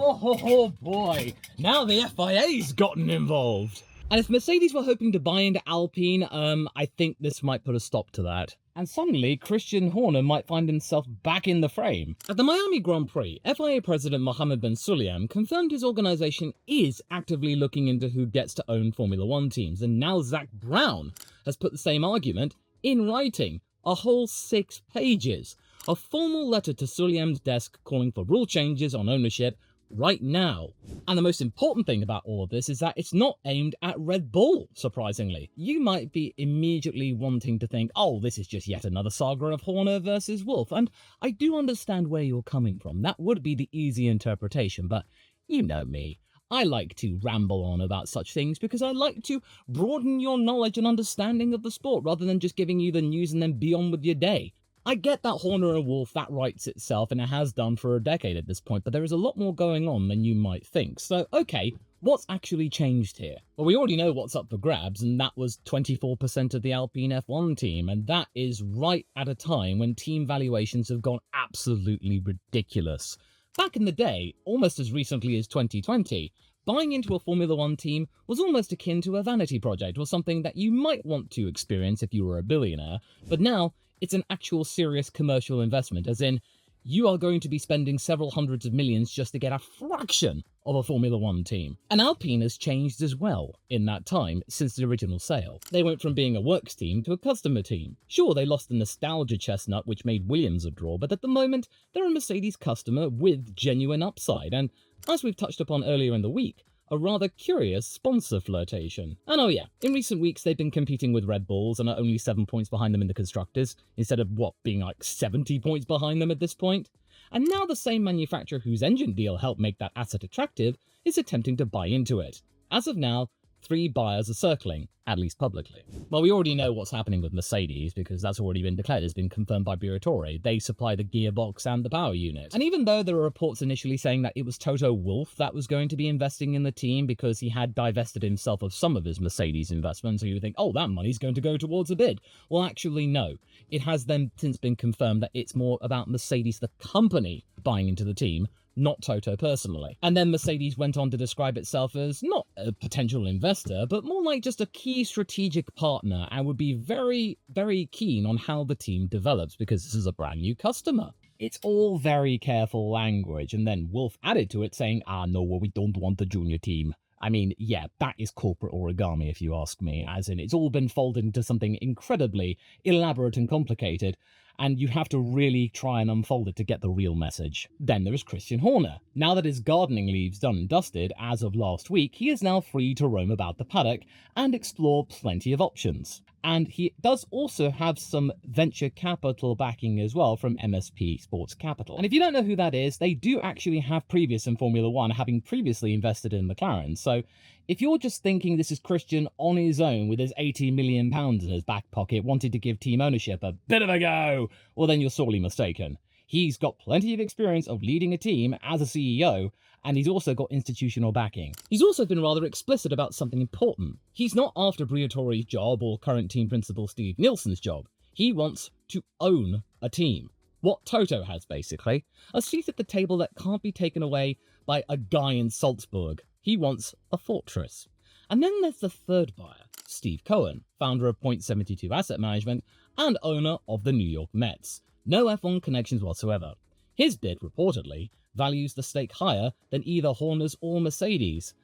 Oh boy, now the FIA's gotten involved. And if Mercedes were hoping to buy into Alpine, I think this might put a stop to that. And suddenly, Christian Horner might find himself back in the frame. At the Miami Grand Prix, FIA President Mohammed Ben Sulayem confirmed his organisation is actively looking into who gets to own Formula One teams, and now Zak Brown has put the same argument in writing, a whole 6 pages. A formal letter to Sulayem's desk calling for rule changes on ownership right now. And the most important thing about all of this is that it's not aimed at Red Bull, surprisingly. You might be immediately wanting to think, oh, this is just yet another saga of Horner versus Wolff, and I do understand where you're coming from. That would be the easy interpretation, but you know me. I like to ramble on about such things because I like to broaden your knowledge and understanding of the sport rather than just giving you the news and then be on with your day. I get that Horner and Wolff, that writes itself, and it has done for a decade at this point, but there is a lot more going on than you might think. So, okay, what's actually changed here? Well, we already know what's up for grabs, and that was 24% of the Alpine F1 team, and that is right at a time when team valuations have gone absolutely ridiculous. Back in the day, almost as recently as 2020, buying into a Formula One team was almost akin to a vanity project, or something that you might want to experience if you were a billionaire, but now it's an actual serious commercial investment, as in, you are going to be spending several hundreds of millions just to get a fraction of a Formula One team. And Alpine has changed as well in that time since the original sale. They went from being a works team to a customer team. Sure, they lost the nostalgia chestnut which made Williams a draw, but at the moment, they're a Mercedes customer with genuine upside, and as we've touched upon earlier in the week, a rather curious sponsor flirtation. And oh yeah, in recent weeks they've been competing with Red Bulls and are only 7 points behind them in the Constructors, instead of being like 70 points behind them at this point. And now the same manufacturer whose engine deal helped make that asset attractive is attempting to buy into it. As of now, 3 buyers are circling, at least publicly. Well, we already know what's happening with Mercedes, because that's already been declared, has been confirmed by Briatore. They supply the gearbox and the power unit. And even though there were reports initially saying that it was Toto Wolff that was going to be investing in the team because he had divested himself of some of his Mercedes investments, so you would think, oh, that money's going to go towards a bid. Well, actually, no. It has then since been confirmed that it's more about Mercedes, the company, buying into the team, not Toto personally. And then Mercedes went on to describe itself as not a potential investor, but more like just a key strategic partner, and would be very, very keen on how the team develops because this is a brand new customer. It's all very careful language, and then Wolff added to it saying, no, well, we don't want the junior team. I mean, yeah, that is corporate origami if you ask me, as in it's all been folded into something incredibly elaborate and complicated, and you have to really try and unfold it to get the real message. Then there is Christian Horner. Now that his gardening leave's done and dusted, as of last week, he is now free to roam about the paddock and explore plenty of options. And he does also have some venture capital backing as well from MSP Sports Capital. And if you don't know who that is, they do actually have previous in Formula One, having previously invested in McLaren. So if you're just thinking this is Christian on his own with his £80 million in his back pocket, wanting to give team ownership a bit of a go, well then you're sorely mistaken. He's got plenty of experience of leading a team as a CEO, and he's also got institutional backing. He's also been rather explicit about something important. He's not after Briatore's job or current team principal Steve Nielsen's job. He wants to own a team. What Toto has, basically. A seat at the table that can't be taken away by a guy in Salzburg. He wants a fortress. And then there's the third buyer, Steve Cohen, founder of Point72 Asset Management and owner of the New York Mets. No F1 connections whatsoever. His bid, reportedly, values the stake higher than either Horner's or Mercedes.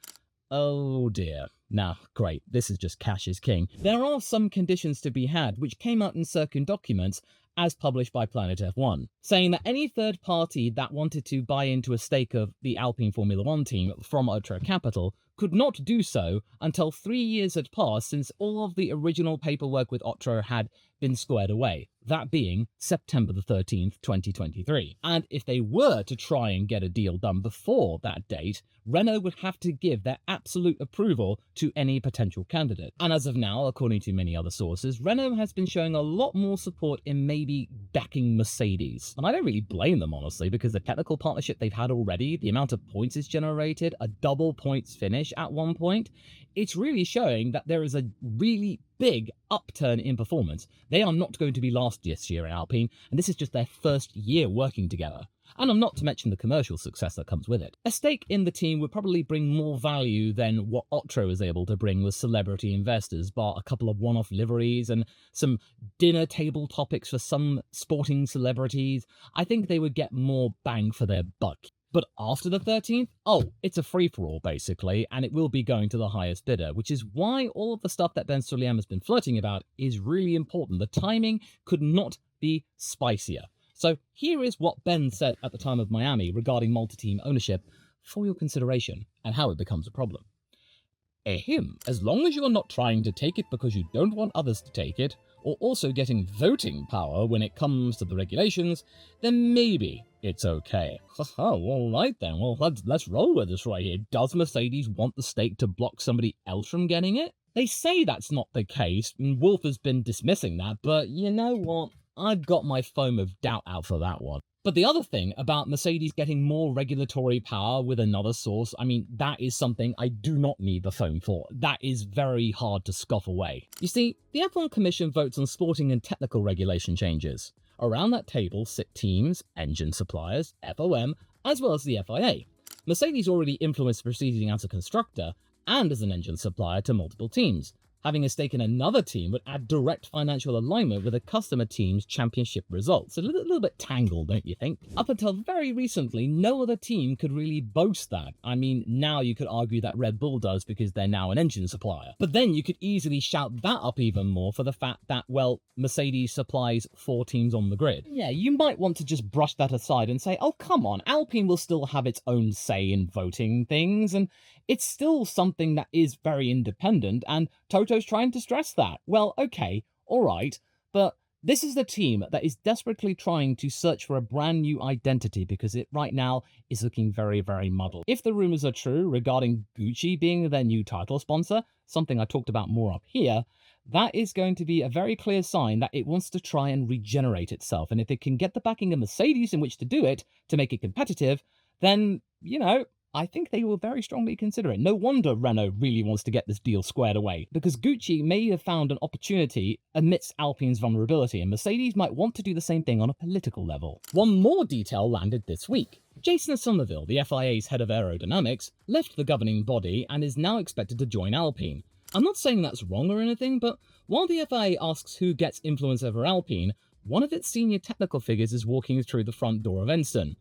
Oh dear. Nah, great, this is just cash is king. There are some conditions to be had which came out in certain documents as published by Planet F1, saying that any third party that wanted to buy into a stake of the Alpine Formula One team from Otro Capital could not do so until 3 years had passed since all of the original paperwork with Otro had been squared away, that being September the 13th, 2023. And if they were to try and get a deal done before that date, Renault would have to give their absolute approval to any potential candidate. And as of now, according to many other sources, Renault has been showing a lot more support in maybe backing Mercedes. And I don't really blame them, honestly, because the technical partnership they've had already, the amount of points it's generated, a double points finish at one point, it's really showing that there is a really big upturn in performance. They are not going to be last this year in Alpine, and this is just their first year working together. and I'm not to mention the commercial success that comes with it. A stake in the team would probably bring more value than what Otro is able to bring with celebrity investors, bar a couple of one-off liveries and some dinner table topics for some sporting celebrities. I think they would get more bang for their buck. But after the 13th, it's a free-for-all, basically, and it will be going to the highest bidder, which is why all of the stuff that Ben Sulayem has been flirting about is really important. The timing could not be spicier. So here is what Ben said at the time of Miami regarding multi-team ownership for your consideration and how it becomes a problem. As long as you are not trying to take it because you don't want others to take it, or also getting voting power when it comes to the regulations, then maybe it's okay. Oh, all right then. Well, let's roll with this right here. Does Mercedes want the stake to block somebody else from getting it? They say that's not the case, and Wolff has been dismissing that, but you know what? I've got my foam of doubt out for that one. But the other thing about Mercedes getting more regulatory power with another source, I mean, that is something I do not need the foam for. That is very hard to scoff away. You see, the F1 Commission votes on sporting and technical regulation changes. Around that table sit teams, engine suppliers, FOM, as well as the FIA. Mercedes already influenced proceeding as a constructor and as an engine supplier to multiple teams. Having a stake in another team would add direct financial alignment with a customer team's championship results. A little bit tangled, don't you think? Up until very recently, no other team could really boast that. I mean, now you could argue that Red Bull does because they're now an engine supplier. But then you could easily shout that up even more for the fact that, well, Mercedes supplies 4 teams on the grid. Yeah, you might want to just brush that aside and say, oh, come on, Alpine will still have its own say in voting things, and it's still something that is very independent, and Toto's trying to stress that. Well, okay, alright, but this is the team that is desperately trying to search for a brand new identity because it right now is looking very, very muddled. If the rumours are true regarding Gucci being their new title sponsor, something I talked about more up here, that is going to be a very clear sign that it wants to try and regenerate itself. And if it can get the backing of Mercedes in which to do it, to make it competitive, then, you know, I think they will very strongly consider it. No wonder Renault really wants to get this deal squared away, because Gucci may have found an opportunity amidst Alpine's vulnerability, and Mercedes might want to do the same thing on a political level. One more detail landed this week. Jason Somerville, the FIA's head of aerodynamics, left the governing body and is now expected to join Alpine. I'm not saying that's wrong or anything, but while the FIA asks who gets influence over Alpine, one of its senior technical figures is walking through the front door of Enstone.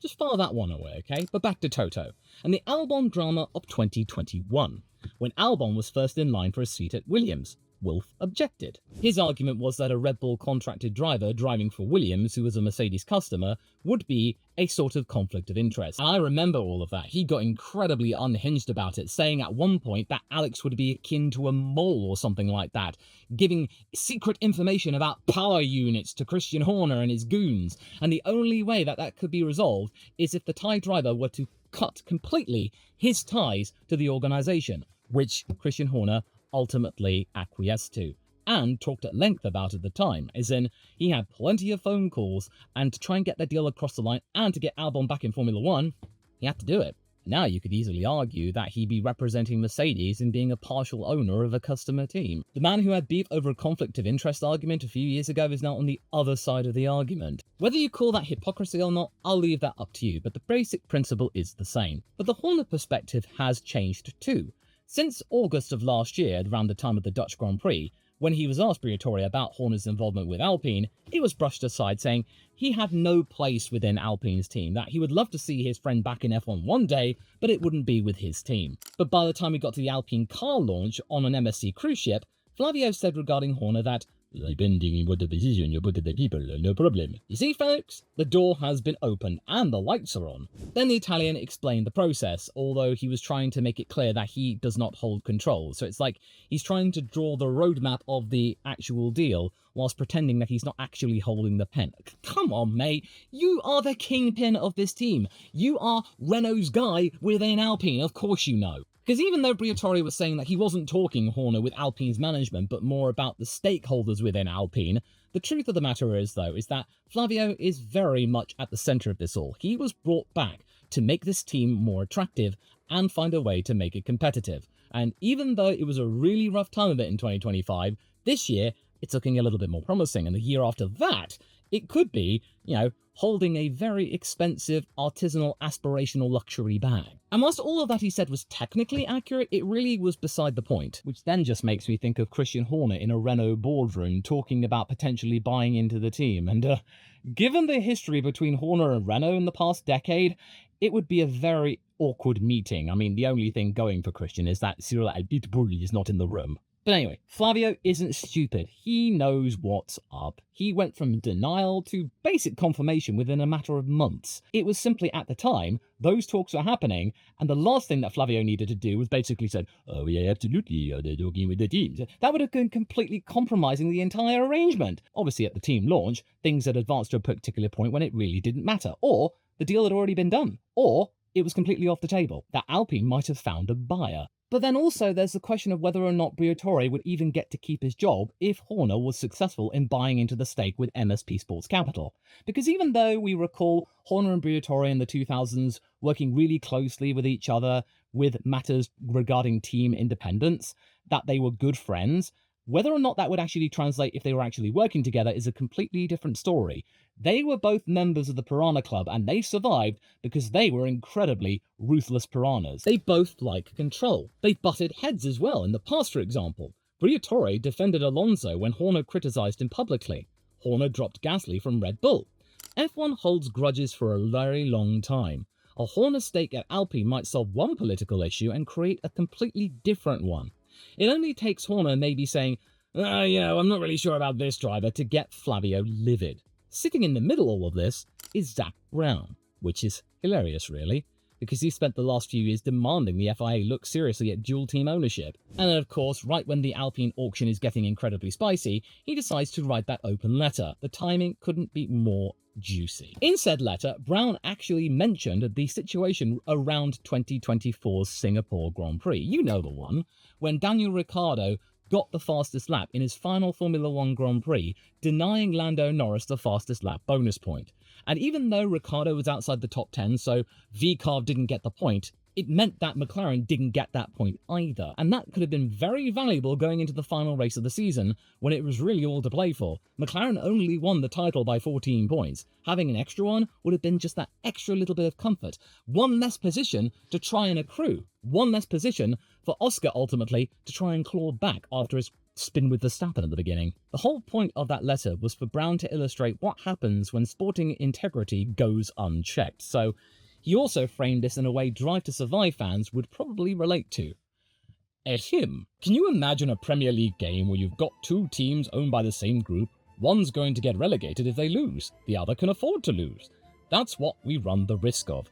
Just file that one away, okay? But back to Toto, and the Albon drama of 2021, when Albon was first in line for a seat at Williams. Wolff objected. His argument was that a Red Bull contracted driver driving for Williams, who was a Mercedes customer, would be a sort of conflict of interest. And I remember all of that. He got incredibly unhinged about it, saying at one point that Alex would be akin to a mole or something like that, giving secret information about power units to Christian Horner and his goons. And the only way that that could be resolved is if the Thai driver were to cut completely his ties to the organisation, which Christian Horner ultimately acquiesced to, and talked at length about at the time, as in, he had plenty of phone calls, and to try and get the deal across the line, and to get Albon back in Formula 1, he had to do it. Now you could easily argue that he'd be representing Mercedes in being a partial owner of a customer team. The man who had beef over a conflict of interest argument a few years ago is now on the other side of the argument. Whether you call that hypocrisy or not, I'll leave that up to you, but the basic principle is the same. But the Horner perspective has changed too. Since August of last year, around the time of the Dutch Grand Prix, when he was asked Briatore about Horner's involvement with Alpine, it was brushed aside, saying he had no place within Alpine's team, that he would love to see his friend back in F1 one day, but it wouldn't be with his team. But by the time we got to the Alpine car launch on an MSC cruise ship, Flavio said regarding Horner that depending on what the position you put the people, no problem. You see, folks, the door has been opened and the lights are on. Then the Italian explained the process, although he was trying to make it clear that he does not hold control. So it's like he's trying to draw the roadmap of the actual deal whilst pretending that he's not actually holding the pen. Come on, mate. You are the kingpin of this team. You are Renault's guy within Alpine, of course you know. Because even though Briatore was saying that he wasn't talking Horner with Alpine's management, but more about the stakeholders within Alpine, the truth of the matter is, though, is that Flavio is very much at the centre of this all. He was brought back to make this team more attractive and find a way to make it competitive. And even though it was a really rough time of it in 2025, this year, it's looking a little bit more promising. And the year after that, It could be, holding a very expensive, artisanal, aspirational luxury bag. And whilst all of that he said was technically accurate, it really was beside the point, which then just makes me think of Christian Horner in a Renault boardroom talking about potentially buying into the team. And given the history between Horner and Renault in the past decade, it would be a very awkward meeting. I mean, the only thing going for Christian is that Cyril Abiteboul is not in the room. But anyway, Flavio isn't stupid. He knows what's up. He went from denial to basic confirmation within a matter of months. It was simply at the time, those talks were happening, and the last thing that Flavio needed to do was basically said, oh yeah, absolutely, they're talking with the teams. That would have been completely compromising the entire arrangement. Obviously at the team launch, things had advanced to a particular point when it really didn't matter, or the deal had already been done, or it was completely off the table, that Alpine might have found a buyer. But then also there's the question of whether or not Briatore would even get to keep his job if Horner was successful in buying into the stake with MSP Sports Capital. Because even though we recall Horner and Briatore in the 2000s working really closely with each other with matters regarding team independence, that they were good friends, whether or not that would actually translate if they were actually working together is a completely different story. They were both members of the Piranha Club, and they survived because they were incredibly ruthless piranhas. They both like control. They butted heads as well in the past, for example. Briatore defended Alonso when Horner criticised him publicly. Horner dropped Gasly from Red Bull. F1 holds grudges for a very long time. A Horner stake at Alpine might solve one political issue and create a completely different one. It only takes Horner maybe saying, I'm not really sure about this driver, to get Flavio livid. Sitting in the middle of all of this is Zak Brown, which is hilarious really, because he spent the last few years demanding the FIA look seriously at dual team ownership. And then of course, right when the Alpine auction is getting incredibly spicy, he decides to write that open letter. The timing couldn't be more juicy. In said letter, Brown actually mentioned the situation around 2024's Singapore Grand Prix. You know the one, when Daniel Ricciardo got the fastest lap in his final Formula 1 Grand Prix, denying Lando Norris the fastest lap bonus point. And even though Ricciardo was outside the top 10, so VCARB didn't get the point, it meant that McLaren didn't get that point either. And that could have been very valuable going into the final race of the season, when it was really all to play for. McLaren only won the title by 14 points. Having an extra one would have been just that extra little bit of comfort. One less position to try and accrue. One less position for Oscar ultimately to try and claw back after his spin with Verstappen at the beginning. The whole point of that letter was for Brown to illustrate what happens when sporting integrity goes unchecked. So he also framed this in a way Drive to Survive fans would probably relate to. Can you imagine a Premier League game where you've got two teams owned by the same group? One's going to get relegated if they lose. The other can afford to lose. That's what we run the risk of.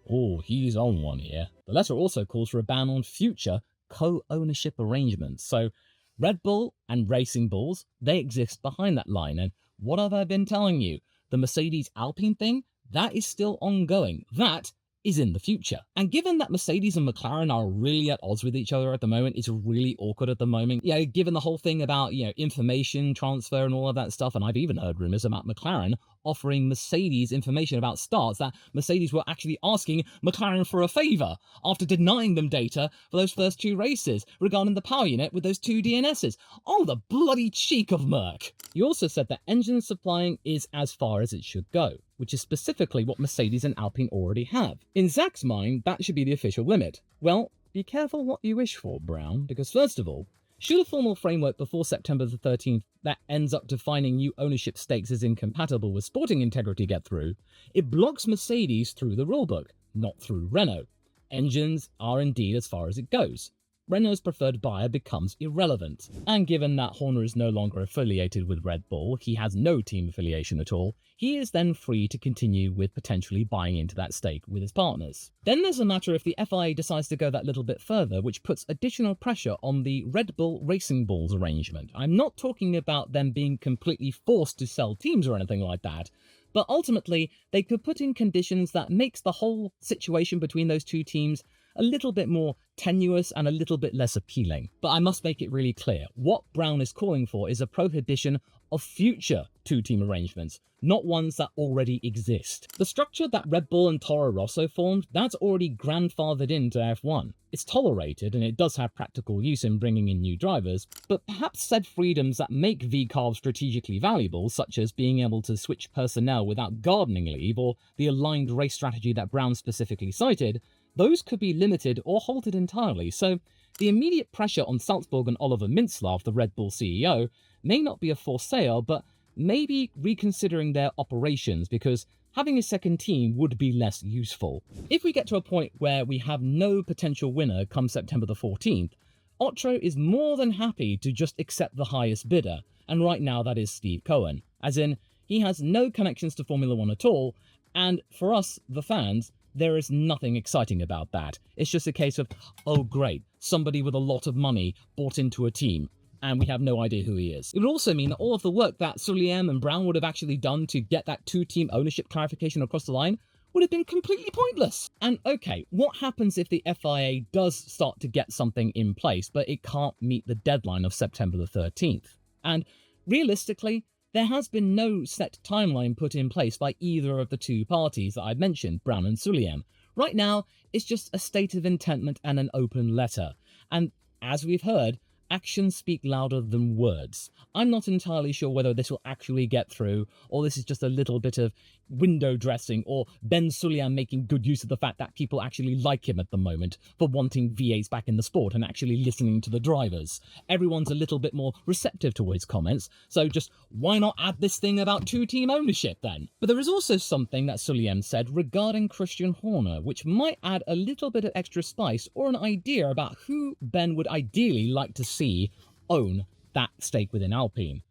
Oh, he's on one here. The letter also calls for a ban on future co-ownership arrangements. So Red Bull and Racing Bulls, they exist behind that line. And what have I been telling you? The Mercedes Alpine thing? That is still ongoing. That is in the future. And given that Mercedes and McLaren are really at odds with each other at the moment, it's really awkward at the moment. Yeah, given the whole thing about, information transfer and all of that stuff, and I've even heard rumors about McLaren offering Mercedes information about starts that Mercedes were actually asking McLaren for a favour after denying them data for those first two races regarding the power unit with those two DNSs. Oh, the bloody cheek of Merc! He also said that engine supplying is as far as it should go, which is specifically what Mercedes and Alpine already have. In Zak's mind, that should be the official limit. Well, be careful what you wish for, Brown, because first of all, should a formal framework before September the 13th that ends up defining new ownership stakes as incompatible with sporting integrity get through, it blocks Mercedes through the rulebook, not through Renault. Engines are indeed as far as it goes. Renault's preferred buyer becomes irrelevant. And given that Horner is no longer affiliated with Red Bull, he has no team affiliation at all, he is then free to continue with potentially buying into that stake with his partners. Then there's a matter if the FIA decides to go that little bit further, which puts additional pressure on the Red Bull Racing Bulls arrangement. I'm not talking about them being completely forced to sell teams or anything like that, but ultimately they could put in conditions that makes the whole situation between those two teams a little bit more tenuous and a little bit less appealing. But I must make it really clear, what Brown is calling for is a prohibition of future two-team arrangements, not ones that already exist. The structure that Red Bull and Toro Rosso formed, that's already grandfathered into F1. It's tolerated and it does have practical use in bringing in new drivers, but perhaps said freedoms that make VCARB strategically valuable, such as being able to switch personnel without gardening leave or the aligned race strategy that Brown specifically cited, those could be limited or halted entirely. So the immediate pressure on Salzburg and Oliver Mintzlaff, the Red Bull CEO, may not be a forced sale, but maybe reconsidering their operations, because having a second team would be less useful. If we get to a point where we have no potential winner come September the 14th, Otro is more than happy to just accept the highest bidder, and right now that is Steve Cohen. As in, he has no connections to Formula One at all, and for us, the fans, there is nothing exciting about that. It's just a case of, oh great, somebody with a lot of money bought into a team, and we have no idea who he is. It would also mean that all of the work that Sulayem and Brown would have actually done to get that two-team ownership clarification across the line would have been completely pointless. And okay, what happens if the FIA does start to get something in place, but it can't meet the deadline of September the 13th? And realistically, there has been no set timeline put in place by either of the two parties that I've mentioned, Brown and Sulayem. Right now, it's just a state of intentment and an open letter. And as we've heard, actions speak louder than words. I'm not entirely sure whether this will actually get through, or this is just a little bit of window dressing, or Ben Sulayem making good use of the fact that people actually like him at the moment for wanting V8s back in the sport and actually listening to the drivers. Everyone's a little bit more receptive to his comments, so just why not add this thing about two-team ownership then? But there is also something that Sulayem said regarding Christian Horner, which might add a little bit of extra spice or an idea about who Ben would ideally like to see own that stake within Alpine.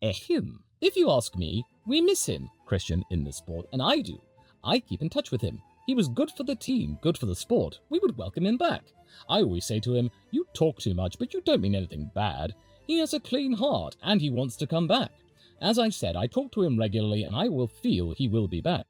Ahem. If you ask me, we miss him, Christian, in this sport, and I do. I keep in touch with him. He was good for the team, good for the sport. We would welcome him back. I always say to him, you talk too much, but you don't mean anything bad. He has a clean heart, and he wants to come back. As I said, I talk to him regularly, and I will feel he will be back.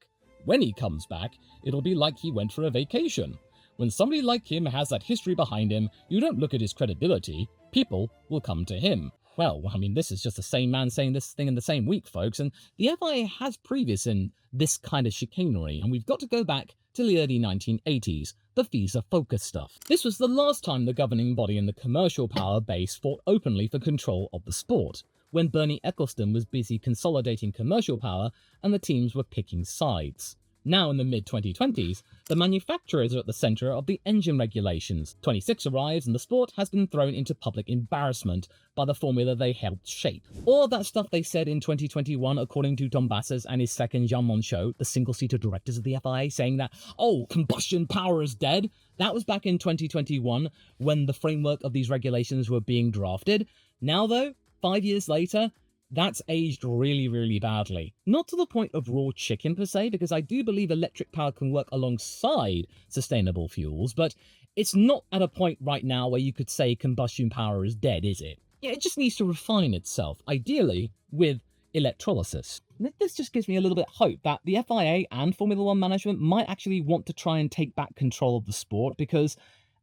When he comes back, it'll be like he went for a vacation. When somebody like him has that history behind him, you don't look at his credibility. People will come to him. Well, I mean, this is just the same man saying this thing in the same week, folks, and the FIA has previous in this kind of chicanery, and we've got to go back to the early 1980s, the visa focus stuff. This was the last time the governing body in the commercial power base fought openly for control of the sport, when Bernie Ecclestone was busy consolidating commercial power and the teams were picking sides. Now in the mid-2020s, the manufacturers are at the centre of the engine regulations. 26 arrives and the sport has been thrown into public embarrassment by the formula they helped shape. All of that stuff they said in 2021, according to Tom Bassers and his second Jean Monchot, the single-seater directors of the FIA, saying that, oh, combustion power is dead. That was back in 2021 when the framework of these regulations were being drafted. Now though, 5 years later, that's aged really, really badly. Not to the point of raw chicken per se, because I do believe electric power can work alongside sustainable fuels, but it's not at a point right now where you could say combustion power is dead, is it? Yeah, it just needs to refine itself, ideally with electrolysis. This just gives me a little bit of hope that the FIA and Formula One management might actually want to try and take back control of the sport, because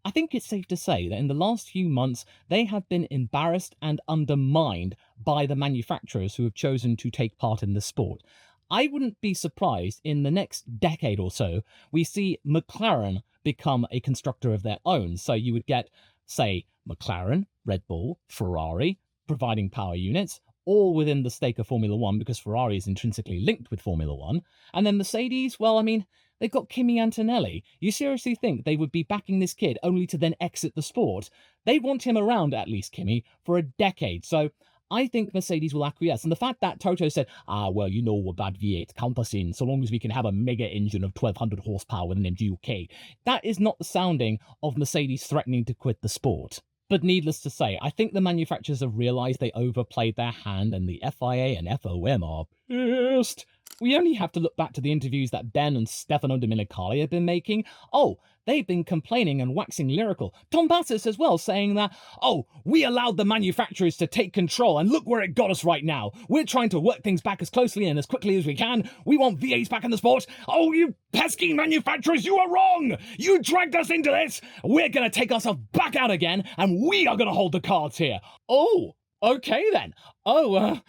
I think it's safe to say that in the last few months, they have been embarrassed and undermined by the manufacturers who have chosen to take part in the sport. I wouldn't be surprised in the next decade or so, we see McLaren become a constructor of their own. So you would get, say, McLaren, Red Bull, Ferrari, providing power units, all within the stake of Formula One because Ferrari is intrinsically linked with Formula One. And then Mercedes, well, I mean, they've got Kimi Antonelli. You seriously think they would be backing this kid only to then exit the sport? They want him around, at least Kimi, for a decade. So I think Mercedes will acquiesce. And the fact that Toto said, well, you know about V8, count us in, so long as we can have a mega engine of 1200 horsepower with an MGUK, that is not the sounding of Mercedes threatening to quit the sport. But needless to say, I think the manufacturers have realised they overplayed their hand and the FIA and FOM are pissed. We only have to look back to the interviews that Ben and Stefano Domenicali have been making. Oh, they've been complaining and waxing lyrical. Tom Bassis as well, saying that, oh, we allowed the manufacturers to take control and look where it got us right now. We're trying to work things back as closely and as quickly as we can. We want V8s back in the sport. Oh, you pesky manufacturers, you are wrong. You dragged us into this. We're going to take ourselves back out again and we are going to hold the cards here. Oh, okay then. Oh,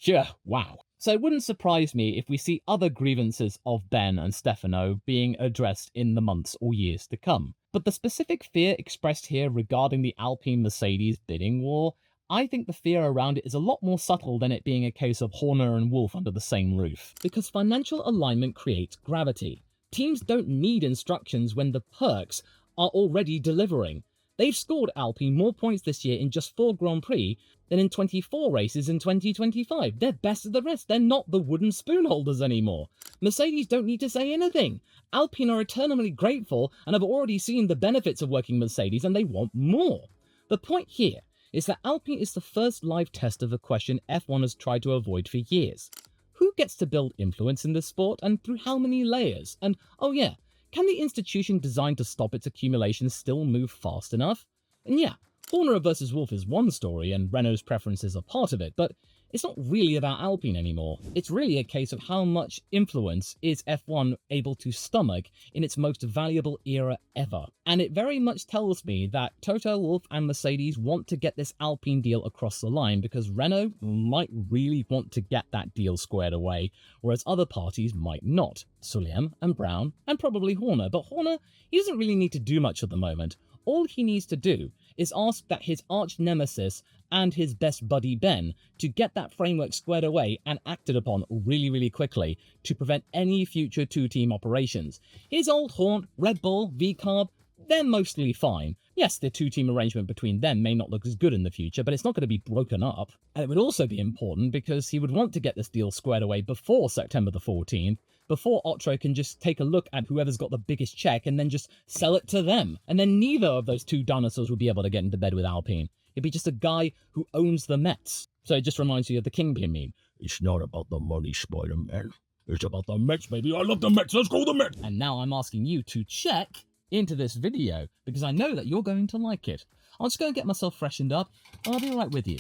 yeah, wow. So it wouldn't surprise me if we see other grievances of Ben and Stefano being addressed in the months or years to come. But the specific fear expressed here regarding the Alpine-Mercedes bidding war, I think the fear around it is a lot more subtle than it being a case of Horner and Wolff under the same roof. Because financial alignment creates gravity. Teams don't need instructions when the perks are already delivering. They've scored Alpine more points this year in just 4 Grand Prix than in 24 races in 2025. They're best of the rest. They're not the wooden spoon holders anymore. Mercedes don't need to say anything. Alpine are eternally grateful and have already seen the benefits of working Mercedes and they want more. The point here is that Alpine is the first live test of a question F1 has tried to avoid for years. Who gets to build influence in this sport and through how many layers? And, oh yeah, can the institution designed to stop its accumulation still move fast enough? And yeah, Horner versus Wolff is one story and Renault's preferences are part of it, but it's not really about Alpine anymore. It's really a case of how much influence is F1 able to stomach in its most valuable era ever. And it very much tells me that Toto Wolff and Mercedes want to get this Alpine deal across the line because Renault might really want to get that deal squared away, whereas other parties might not. Sulayem and Brown, and probably Horner. But Horner, he doesn't really need to do much at the moment. All he needs to do is ask that his arch nemesis and his best buddy Ben to get that framework squared away and acted upon really quickly to prevent any future two-team operations. His old haunt, Red Bull, V-Carb, they're mostly fine. Yes, the two-team arrangement between them may not look as good in the future, but it's not going to be broken up. And it would also be important because he would want to get this deal squared away before September the 14th, before Otro can just take a look at whoever's got the biggest check and then just sell it to them. And then neither of those two dinosaurs will be able to get into bed with Alpine. It'd be just a guy who owns the Mets. So it just reminds you of the Kingpin meme. It's not about the money, Spider-Man. It's about the Mets, baby. I love the Mets. Let's go the Mets. And now I'm asking you to check into this video because I know that you're going to like it. I'll just go and get myself freshened up. I'll be right with you.